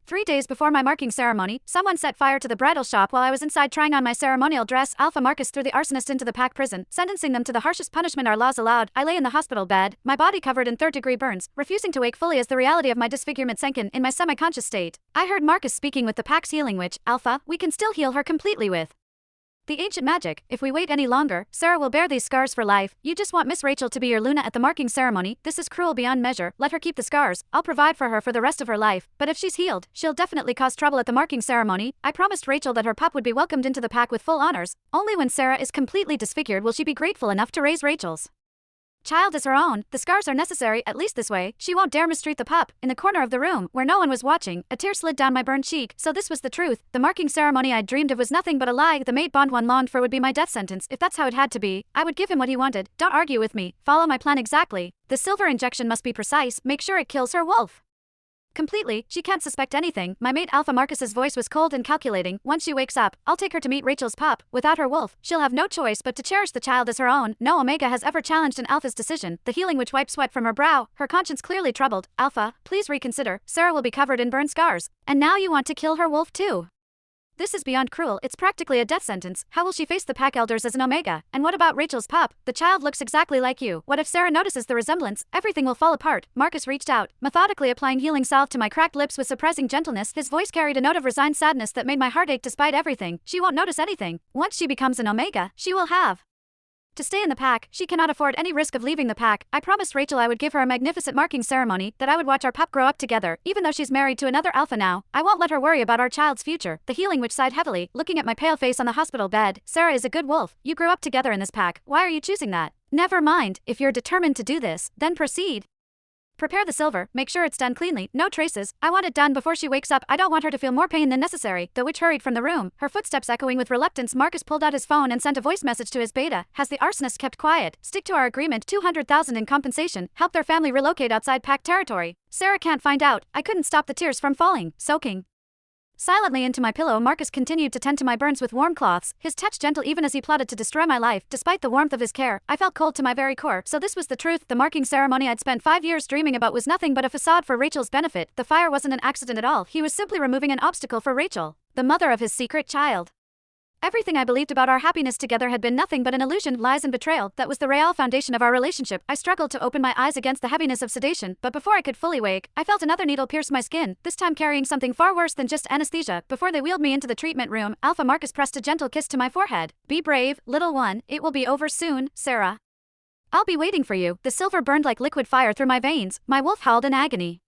3 days before my marking ceremony, someone set fire to the bridal shop while I was inside trying on my ceremonial dress. Alpha Marcus threw the arsonist into the pack prison, sentencing them to the harshest punishment our laws allowed. I lay in the hospital bed, my body covered in third-degree burns, refusing to wake fully as the reality of my disfigurement sank in my semi-conscious state. I heard Marcus speaking with the pack's healing witch, Alpha. We can still heal her completely with the ancient magic. If we wait any longer, Sarah will bear these scars for life. You just want Miss Rachel to be your Luna at the marking ceremony. This is cruel beyond measure. Let her keep the scars. I'll provide for her for the rest of her life. But if she's healed, she'll definitely cause trouble at the marking ceremony. I promised Rachel that her pup would be welcomed into the pack with full honors. Only when Sarah is completely disfigured will she be grateful enough to raise Rachel's child as her own. The scars are necessary, at least this way. She won't dare mistreat the pup. In the corner of the room, where no one was watching, a tear slid down my burned cheek. So this was the truth. The marking ceremony I'd dreamed of was nothing but a lie. The mate bond one longed for would be my death sentence. If that's how it had to be, I would give him what he wanted. Don't argue with me. Follow my plan exactly. The silver injection must be precise. Make sure it kills her wolf completely. She can't suspect anything. My mate Alpha Marcus's voice was cold and calculating. Once she wakes up, I'll take her to meet Rachel's pup. Without her wolf, she'll have no choice but to cherish the child as her own. No Omega has ever challenged an Alpha's decision. The healing witch wiped sweat from her brow, her conscience clearly troubled. Alpha, please reconsider. Sarah will be covered in burn scars. And now you want to kill her wolf too. This is beyond cruel. It's practically a death sentence. How will she face the pack elders as an Omega? And what about Rachel's pup? The child looks exactly like you. What if Sarah notices the resemblance? Everything will fall apart. Marcus reached out, methodically applying healing salve to my cracked lips with surprising gentleness. His voice carried a note of resigned sadness that made my heart ache despite everything. She won't notice anything. Once she becomes an Omega, she will have to stay in the pack. She cannot afford any risk of leaving the pack. I promised Rachel I would give her a magnificent marking ceremony, that I would watch our pup grow up together. Even though she's married to another Alpha now, I won't let her worry about our child's future. The healing witch sighed heavily, looking at my pale face on the hospital bed. Sarah is a good wolf. You grew up together in this pack. Why are you choosing that? Never mind. If you're determined to do this, then proceed. Prepare the silver, make sure it's done cleanly, no traces. I want it done before she wakes up. I don't want her to feel more pain than necessary. The witch hurried from the room, her footsteps echoing with reluctance. Marcus pulled out his phone and sent a voice message to his beta. Has the arsonist kept quiet? Stick to our agreement. 200,000 in compensation. Help their family relocate outside pack territory. Sarah can't find out. I couldn't stop the tears from falling, soaking silently into my pillow. Marcus continued to tend to my burns with warm cloths, his touch gentle even as he plotted to destroy my life. Despite the warmth of his care, I felt cold to my very core. So this was the truth. The marking ceremony I'd spent 5 years dreaming about was nothing but a facade for Rachel's benefit. The fire wasn't an accident at all. He was simply removing an obstacle for Rachel, the mother of his secret child. Everything I believed about our happiness together had been nothing but an illusion, lies and betrayal. That was the real foundation of our relationship. I struggled to open my eyes against the heaviness of sedation, but before I could fully wake, I felt another needle pierce my skin, this time carrying something far worse than just anesthesia. Before they wheeled me into the treatment room, Alpha Marcus pressed a gentle kiss to my forehead. Be brave, little one. It will be over soon, Sarah. I'll be waiting for you. The silver burned like liquid fire through my veins. My wolf howled in agony.